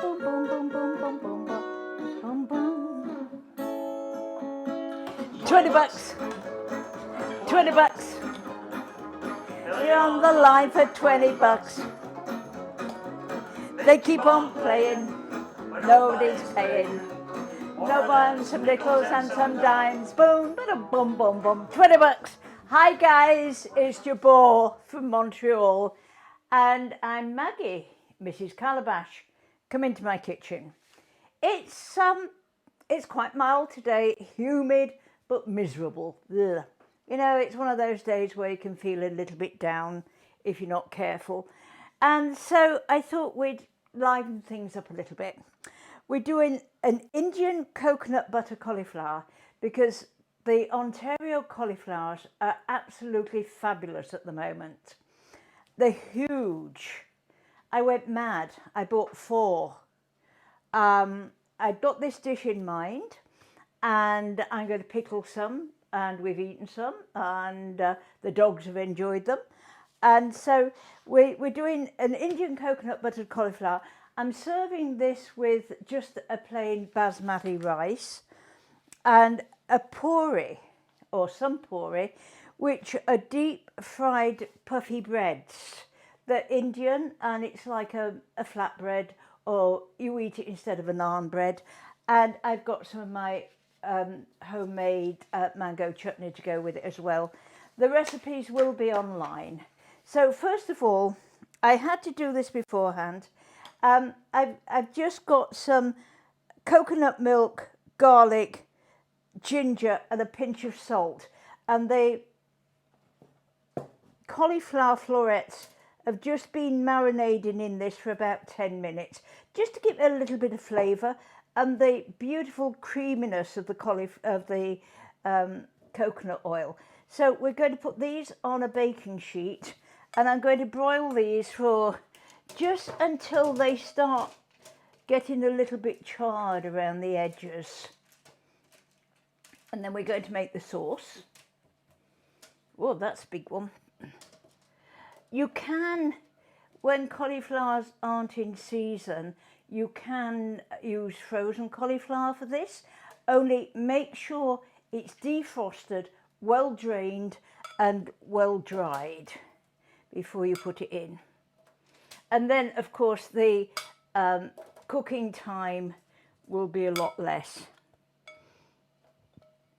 Boom, boom, boom, boom, boom, boom, boom, boom, boom, boom. 20 bucks. 20 bucks. You're on the line for 20 bucks. They keep on playing. Nobody's paying. No buns, some nickels and some dimes. Boom, boom, boom, boom. 20 bucks. Hi guys, it's your boy from Montreal, and I'm Maggie, Mrs. Calabash. Come into my kitchen. It's quite mild today, humid but miserable. Ugh. You know, it's one of those days where you can feel a little bit down if you're not careful. And so I thought we'd liven things up a little bit. We're doing an Indian coconut butter cauliflower because the Ontario cauliflowers are absolutely fabulous at the moment. They're huge. I went mad. I bought 4. I've got this dish in mind, and I'm going to pickle some, and we've eaten some, and the dogs have enjoyed them. And so we're doing an Indian coconut buttered cauliflower. I'm serving this with just a plain basmati rice and a Poori, or some Poori, which are deep fried puffy breads. They're Indian, and it's like a flatbread, or you eat it instead of a naan bread. And I've got some of my homemade mango chutney to go with it as well. The recipes will be online. So first of all, I had to do this beforehand. I've just got some coconut milk, garlic, ginger and a pinch of salt, and the cauliflower florets have just been marinating in this for about 10 minutes, just to give it a little bit of flavour and the beautiful creaminess of the coconut oil. So we're going to put these on a baking sheet, and I'm going to broil these for just until they start getting a little bit charred around the edges. And then we're going to make the sauce. Oh, that's a big one. You can, when cauliflowers aren't in season, you can use frozen cauliflower for this. Only make sure it's defrosted, well drained and well dried before you put it in. And then, of course, the cooking time will be a lot less.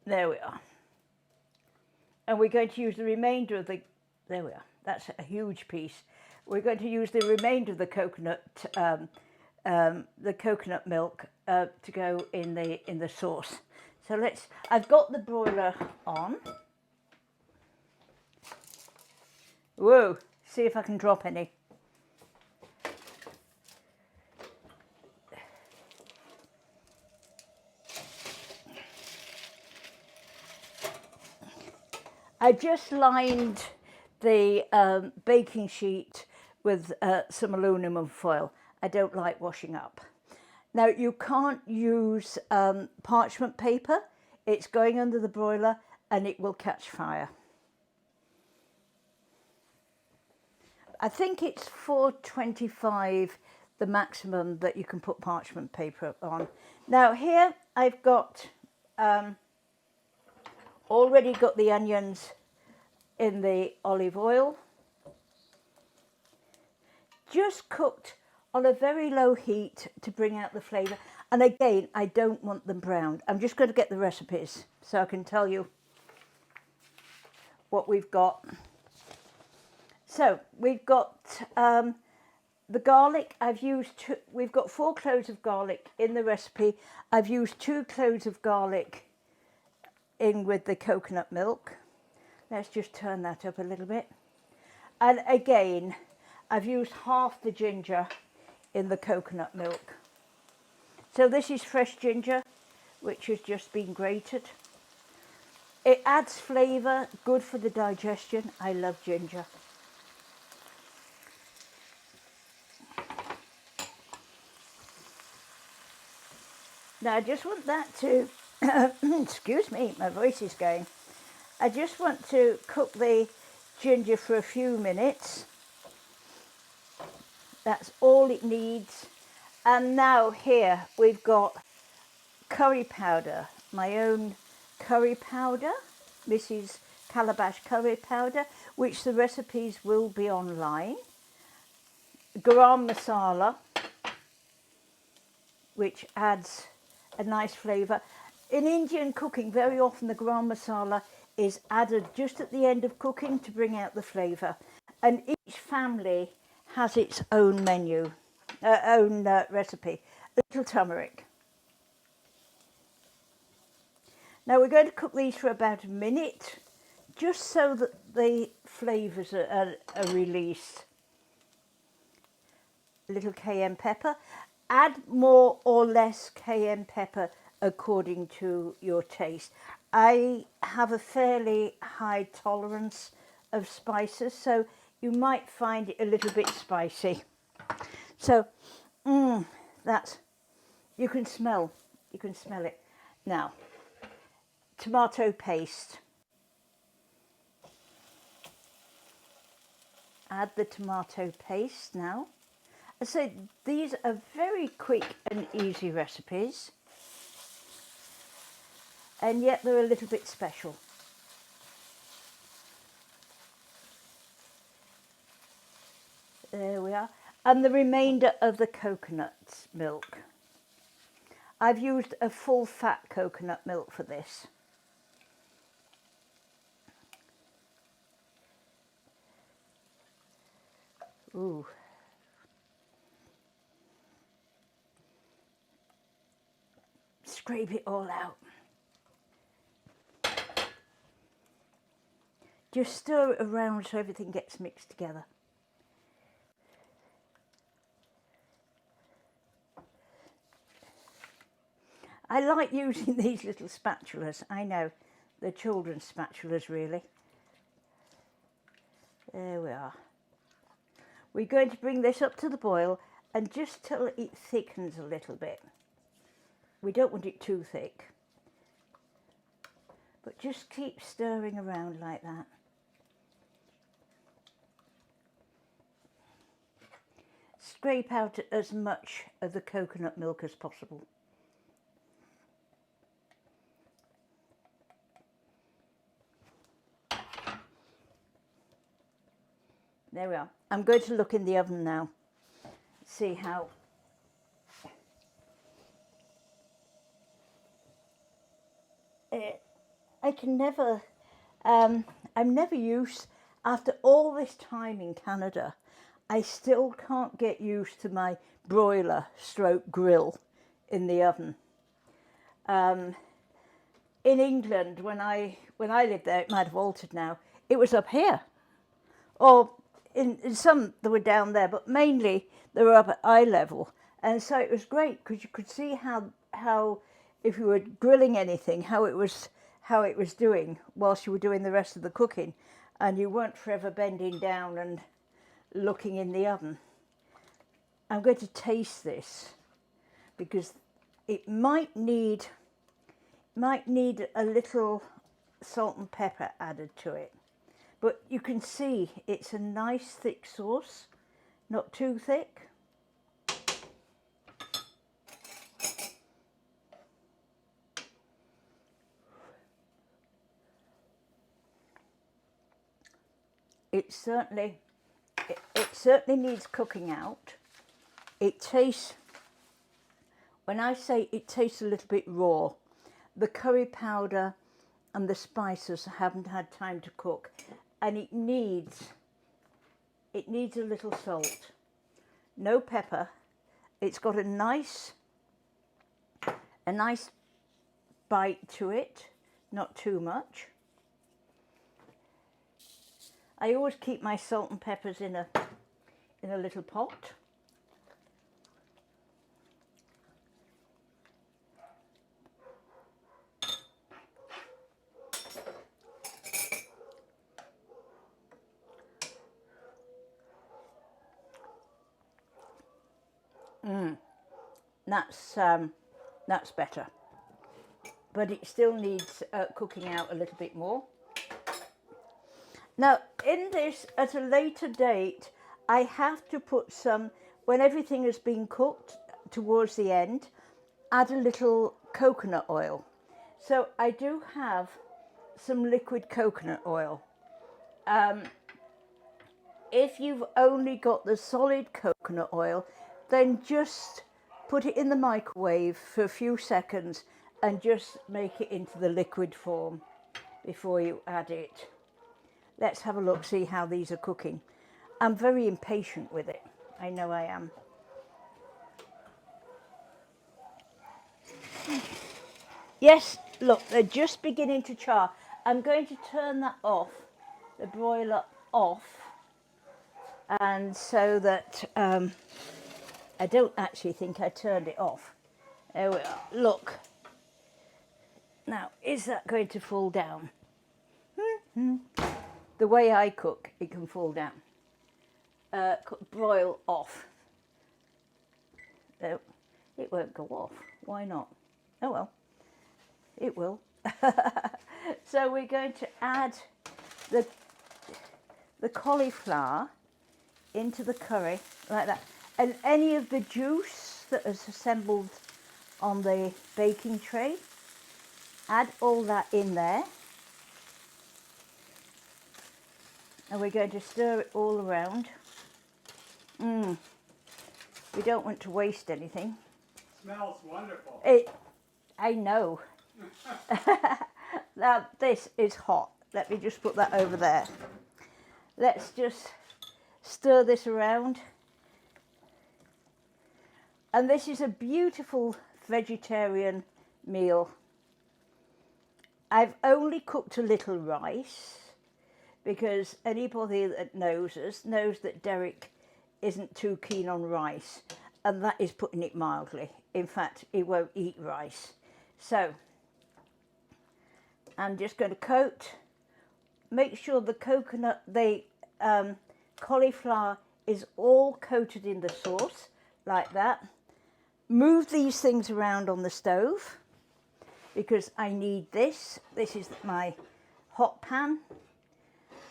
There we are. And we're going to use the remainder of the, there we are, that's a huge piece. We're going to use the remainder of the coconut milk to go in the sauce. So I've got the broiler on. Whoa, see if I can drop any. I just lined the baking sheet with some aluminum foil. I don't like washing up. Now, you can't use parchment paper. It's going under the broiler and it will catch fire. I think it's 425 the maximum that you can put parchment paper on. Now here I've got already got the onions in the olive oil, just cooked on a very low heat to bring out the flavour. And again, I don't want them browned. I'm just going to get the recipes so I can tell you what we've got. So we've got the garlic. We've got 4 cloves of garlic in the recipe. I've used 2 cloves of garlic in with the coconut milk. Let's just turn that up a little bit. And again, I've used half the ginger in the coconut milk. So this is fresh ginger, which has just been grated. It adds flavour, good for the digestion. I love ginger. Now I just want that to, excuse me, my voice is going. I just want to cook the ginger for a few minutes. That's all it needs. And now here we've got curry powder, my own curry powder, Mrs. Calabash Curry Powder, which the recipes will be online. Garam masala, which adds a nice flavour. In Indian cooking, very often the garam masala is added just at the end of cooking to bring out the flavour. And each family has its own menu, own recipe. A little turmeric. Now we're going to cook these for about a minute, just so that the flavours are released. A little cayenne pepper. Add more or less cayenne pepper according to your taste. I have a fairly high tolerance of spices, so you might find it a little bit spicy. So that's, you can smell it. Now, tomato paste. Add the tomato paste now. So these are very quick and easy recipes, and yet they're a little bit special. There we are. And the remainder of the coconut milk. I've used a full fat coconut milk for this. Ooh. Scrape it all out. Just stir it around so everything gets mixed together. I like using these little spatulas. I know, they're children's spatulas really. There we are. We're going to bring this up to the boil and just till it thickens a little bit. We don't want it too thick, but just keep stirring around like that. Scrape out as much of the coconut milk as possible. There we are. I'm going to look in the oven now, see how. I can never, I'm never used, after all this time in Canada, I still can't get used to my broiler stroke grill in the oven. In England, when I lived there, it might have altered now, it was up here. Or in some they were down there, but mainly they were up at eye level. And so it was great because you could see how if you were grilling anything, how it was doing whilst you were doing the rest of the cooking, and you weren't forever bending down and looking in the oven. I'm going to taste this because it might need a little salt and pepper added to it. But you can see it's a nice thick sauce, not too thick. It certainly needs cooking out. It tastes, when I say it tastes a little bit raw, the curry powder and the spices haven't had time to cook, and it needs a little salt. No pepper. It's got a nice bite to it, not too much. I always keep my salt and peppers in a little pot. That's better, but it still needs cooking out a little bit more. Now, in this, at a later date, I have to put some, when everything has been cooked towards the end, add a little coconut oil. So I do have some liquid coconut oil. If you've only got the solid coconut oil, then just put it in the microwave for a few seconds and just make it into the liquid form before you add it. Let's have a look, see how these are cooking. I'm very impatient with it. I know I am. Yes, look, they're just beginning to char. I'm going to turn that off, the broiler off, and so that I don't actually think I turned it off. There we are. Look. Now, is that going to fall down? The way I cook, it can fall down. Broil off. No, it won't go off. Why not? Oh well, it will. So we're going to add the cauliflower into the curry like that, and any of the juice that is assembled on the baking tray, add all that in there, and we're going to stir it all around. We don't want to waste anything. Smells wonderful. I know. Now this is hot. Let me just put that over there. Let's just stir this around. And this is a beautiful vegetarian meal. I've only cooked a little rice because anybody that knows us knows that Derek isn't too keen on rice, and that is putting it mildly. In fact, he won't eat rice. So I'm just going to coat, make sure the cauliflower is all coated in the sauce like that. Move these things around on the stove because I need this. This is my hot pan.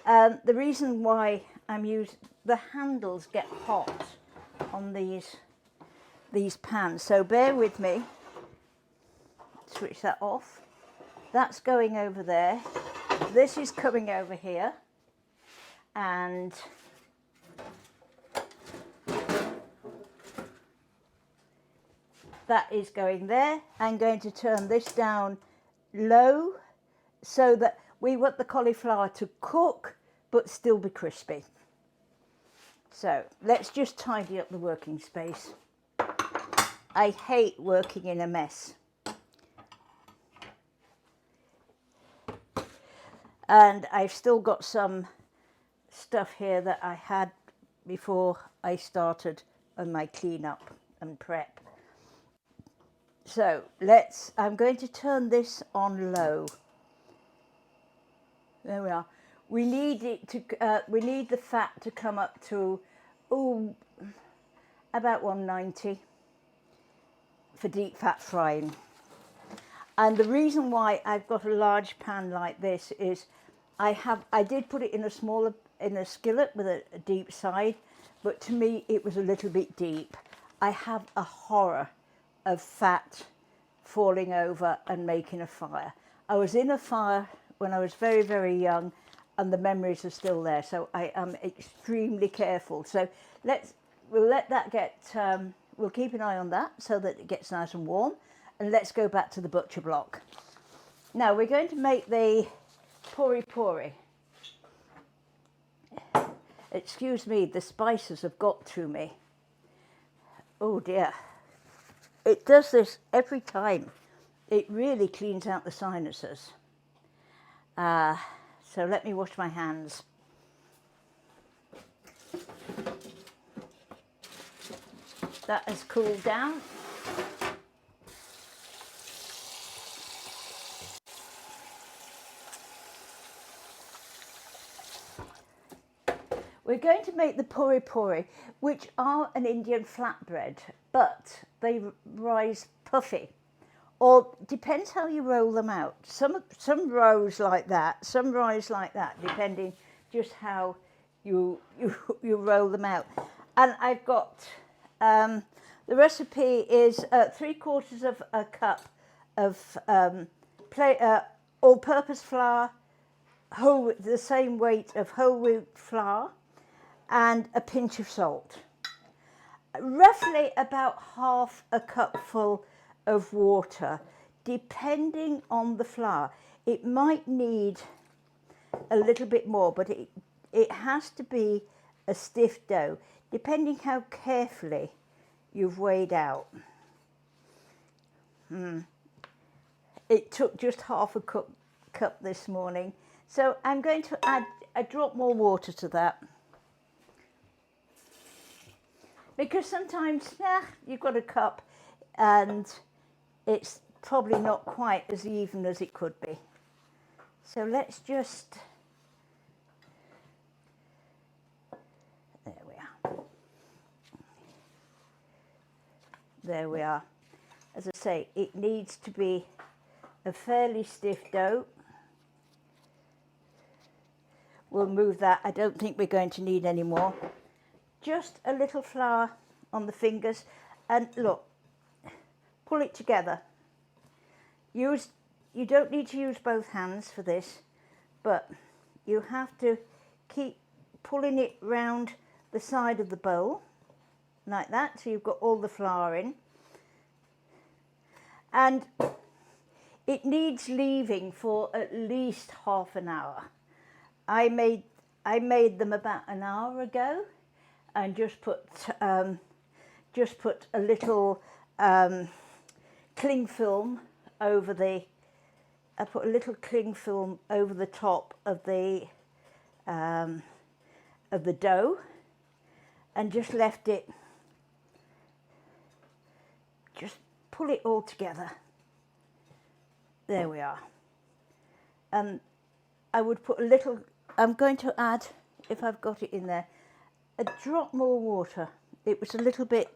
The reason why I'm using the handles get hot on these pans, so bear with me. Switch that off. That's going over there. This is coming over here, and that is going there. I'm going to turn this down low so that we want the cauliflower to cook but still be crispy. So let's just tidy up the working space. I hate working in a mess. And I've still got some stuff here that I had before I started on my cleanup and prep. So I'm going to turn this on low. There we are. We need it to. We need the fat to come up to, about 190 for deep fat frying. And the reason why I've got a large pan like this is, I did put it in a skillet with a deep side, but to me it was a little bit deep. I have a horror of fat falling over and making a fire. I was in a fire when I was very, very young, and the memories are still there, so I am extremely careful. So we'll let that get, we'll keep an eye on that so that it gets nice and warm, and let's go back to the butcher block. Now we're going to make the poori. Excuse me, the spices have got to me. Oh dear. It does this every time. It really cleans out the sinuses. So let me wash my hands. That has cooled down. We're going to make the poori, which are an Indian flatbread, but they rise puffy. Or depends how you roll them out. Some rise like that, some rise like that, depending just how you roll them out. And I've got The recipe is 3/4 of a cup of all-purpose flour, the same weight of whole wheat flour, and a pinch of salt. Roughly about half a cupful of water, depending on the flour. It might need a little bit more, but it has to be a stiff dough, depending how carefully you've weighed out. It took just half a cup this morning, so I'm going to add a drop more water to that, because sometimes you've got a cup and it's probably not quite as even as it could be. So let's just, there we are. There we are. As I say, it needs to be a fairly stiff dough. We'll move that. I don't think we're going to need any more. Just a little flour on the fingers, and look, pull it together. You don't need to use both hands for this, but you have to keep pulling it round the side of the bowl like that, so you've got all the flour in. And it needs leaving for at least half an hour. I made them about an hour ago, and just put a little cling film over the. I put a little cling film over the top of the dough, and just left it. Just pull it all together. There we are. And I would put a little. I'm going to add, if I've got it in there, a drop more water. It was a little bit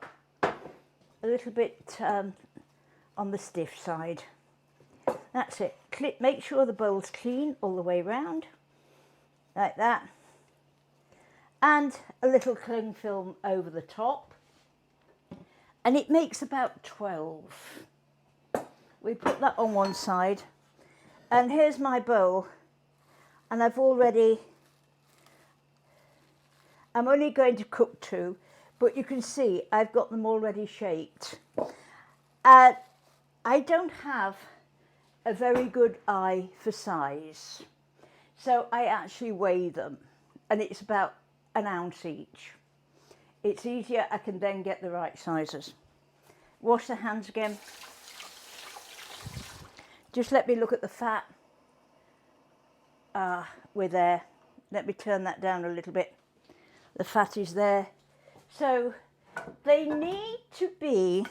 on the stiff side. That's it. Make sure the bowl's clean all the way round, like that. And a little cling film over the top. And it makes about 12. We put that on one side. And here's my bowl. And I'm only going to cook 2, but you can see I've got them already shaped. I don't have a very good eye for size, so I actually weigh them, and it's about an ounce each. It's easier, I can then get the right sizes. Wash the hands again. Just let me look at the fat. We're there. Let me turn that down a little bit. The fat is there. So they need to be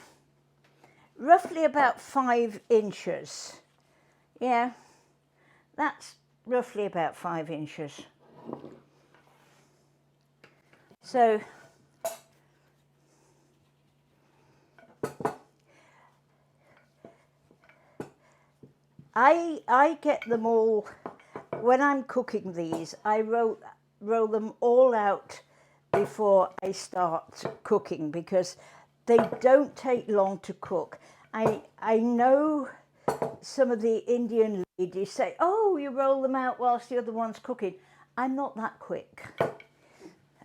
roughly about 5 inches. Yeah, that's roughly about 5 inches. So I get them all, when I'm cooking these, I roll them all out before I start cooking, because they don't take long to cook. I know some of the Indian ladies say, oh, you roll them out whilst the other one's cooking. I'm not that quick.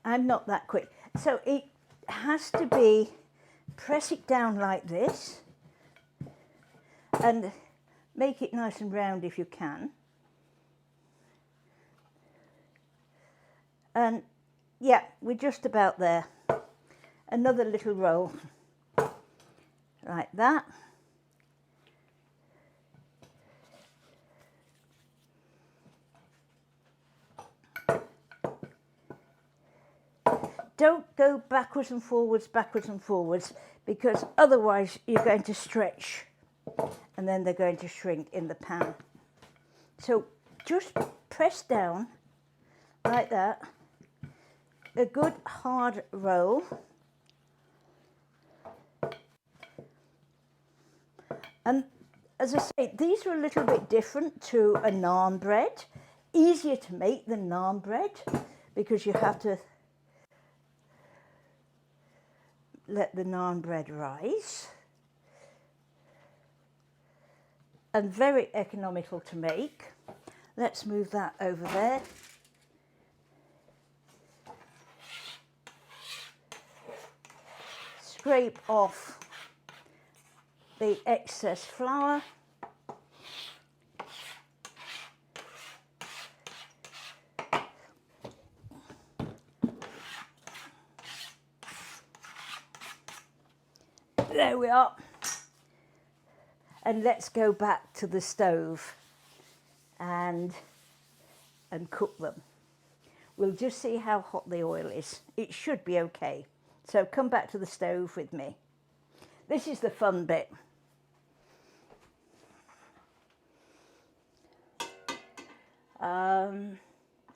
I'm not that quick. So it has to be, press it down like this and make it nice and round if you can. And yeah, we're just about there. Another little roll like that. Don't go backwards and forwards, because otherwise you're going to stretch and then they're going to shrink in the pan. So just press down like that. A good hard roll. And as I say, these are a little bit different to a naan bread. Easier to make than naan bread, because you have to let the naan bread rise. And very economical to make. Let's move that over there. Scrape off the excess flour. There we are. And let's go back to the stove and cook them. We'll just see how hot the oil is. It should be okay. So come back to the stove with me. This is the fun bit.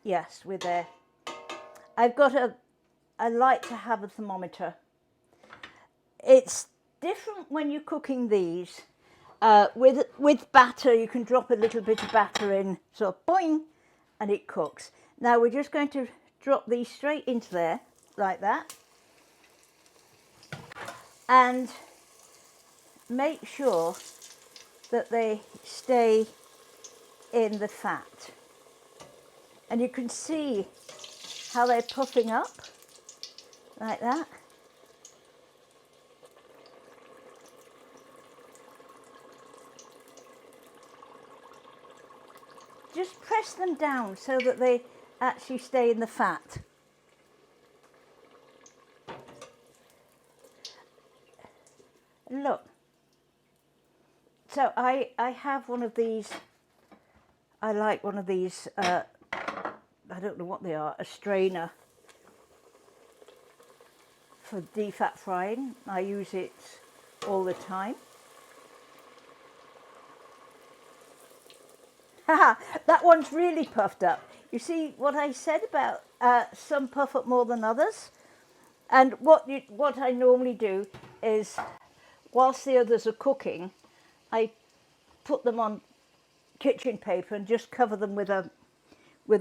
Yes, we're there. I like to have a thermometer. It's different when you're cooking these. With batter, you can drop a little bit of batter in, sort of boing, and it cooks. Now we're just going to drop these straight into there, like that. And make sure that they stay in the fat. And you can see how they're puffing up, like that. Just press them down so that they actually stay in the fat. Look. So I have one of these. I like one of these, I don't know what they are, a strainer for defat frying. I use it all the time. Haha, that one's really puffed up. You see what I said about some puff up more than others? And what I normally do is, whilst the others are cooking, I put them on kitchen paper and just cover them with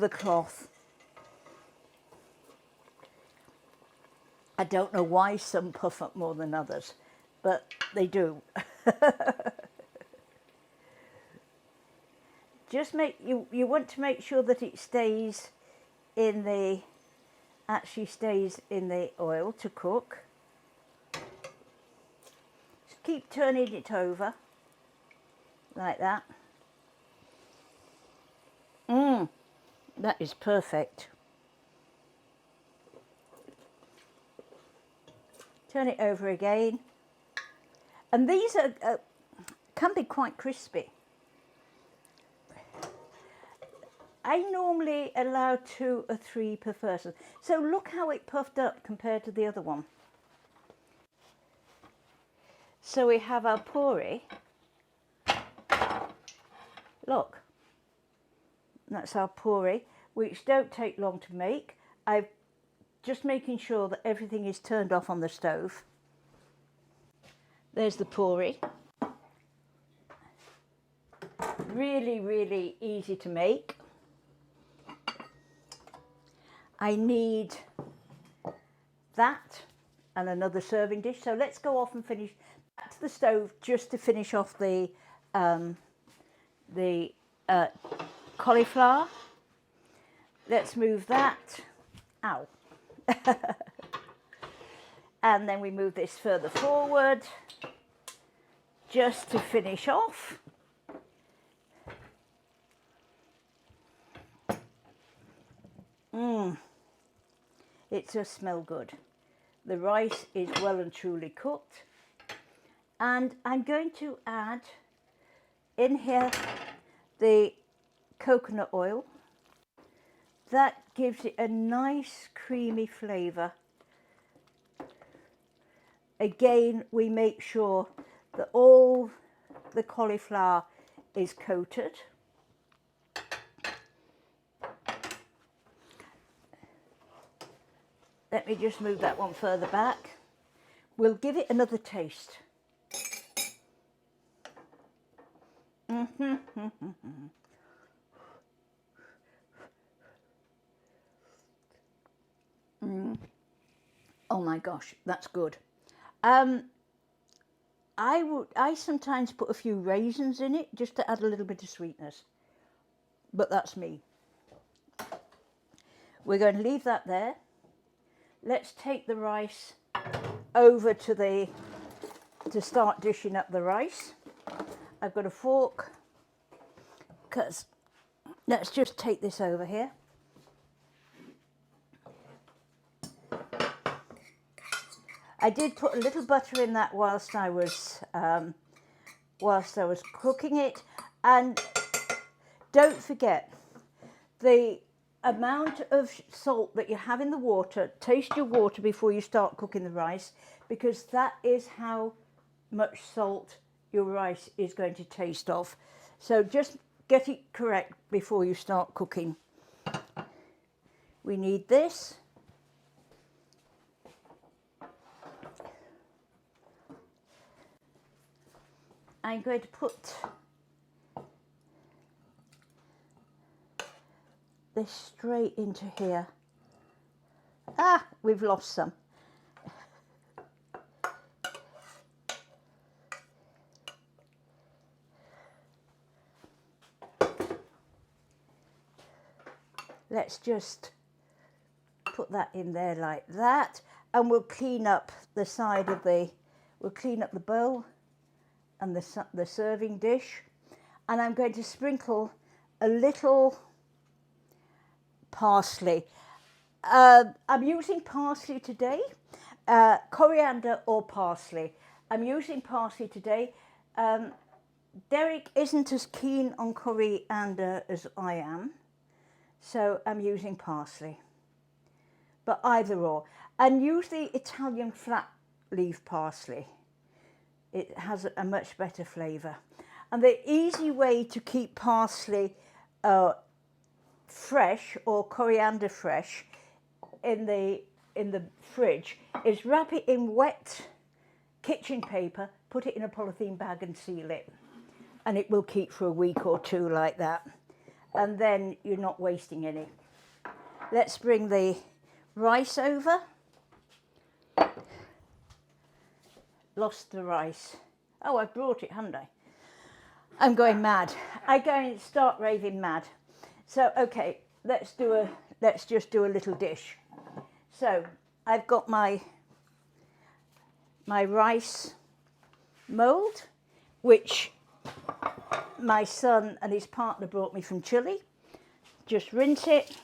a cloth. I don't know why some puff up more than others, but they do. Just you want to make sure that it stays in the oil to cook. Just keep turning it over like that. That is perfect. Turn it over again. And these can be quite crispy. I normally allow 2 or 3 per person. So look how it puffed up compared to the other one. So we have our Poori. Look, that's our Poori, which don't take long to make. I'm just making sure that everything is turned off on the stove. There's the Poori. Really, really easy to make. I need that and another serving dish. So let's go off and finish back to the stove just to finish off the cauliflower. Let's move that. Ow. And then we move this further forward just to finish off. It just smells good. The rice is well and truly cooked. And I'm going to add in here the coconut oil. That gives it a nice creamy flavour. Again, we make sure that all the cauliflower is coated. Let me just move that one further back. We'll give it another taste. Oh my gosh, that's good. I sometimes put a few raisins in it just to add a little bit of sweetness, but that's me. We're going to leave that there. Let's take the rice over to start dishing up the rice. I've got a fork, because let's just take this over here. I did put a little butter in that whilst I was cooking it, and don't forget the amount of salt that you have in the water. Taste your water before you start cooking the rice, because that is how much salt your rice is going to taste of. So just get it correct before you start cooking. We need this. I'm going to put this straight into here. Ah, we've lost some. Let's just put that in there like that, and we'll clean up the side of we'll clean up the bowl and the serving dish. And I'm going to sprinkle a little parsley. I'm using parsley today, coriander or parsley. I'm using parsley today. Derek isn't as keen on coriander as I am, so I'm using parsley. But either or. And use the Italian flat leaf parsley. It has a much better flavour. And the easy way to keep parsley fresh, or coriander fresh, in the fridge is wrap it in wet kitchen paper, put it in a polythene bag and seal it. And it will keep for a week or two like that. And then you're not wasting any. Let's bring the rice over. Lost the rice. Oh, I brought it, haven't I? I'm going mad. I'm going to start raving mad. So, okay, let's just do a little dish. So, I've got my rice mould, which my son and his partner brought me from Chile. Just rinse it.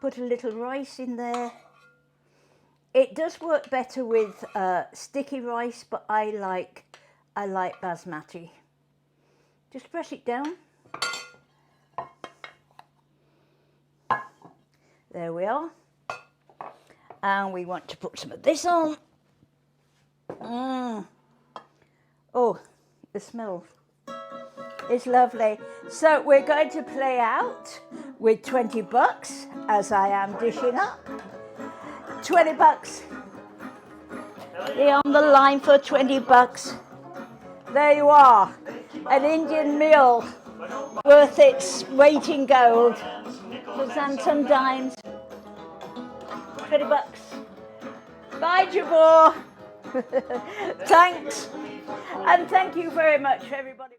Put a little rice in there. It does work better with sticky rice, but I like basmati. Just press it down. There we are. And we want to put some of this on. Oh, the smell is lovely. So we're going to play out with 20 bucks as I am dishing up. 20 bucks. Be on the line for 20 bucks. There you are. An Indian meal worth its weight in gold. And some dimes. 20 bucks. Bye, Jabor. Thanks. And thank you very much, everybody.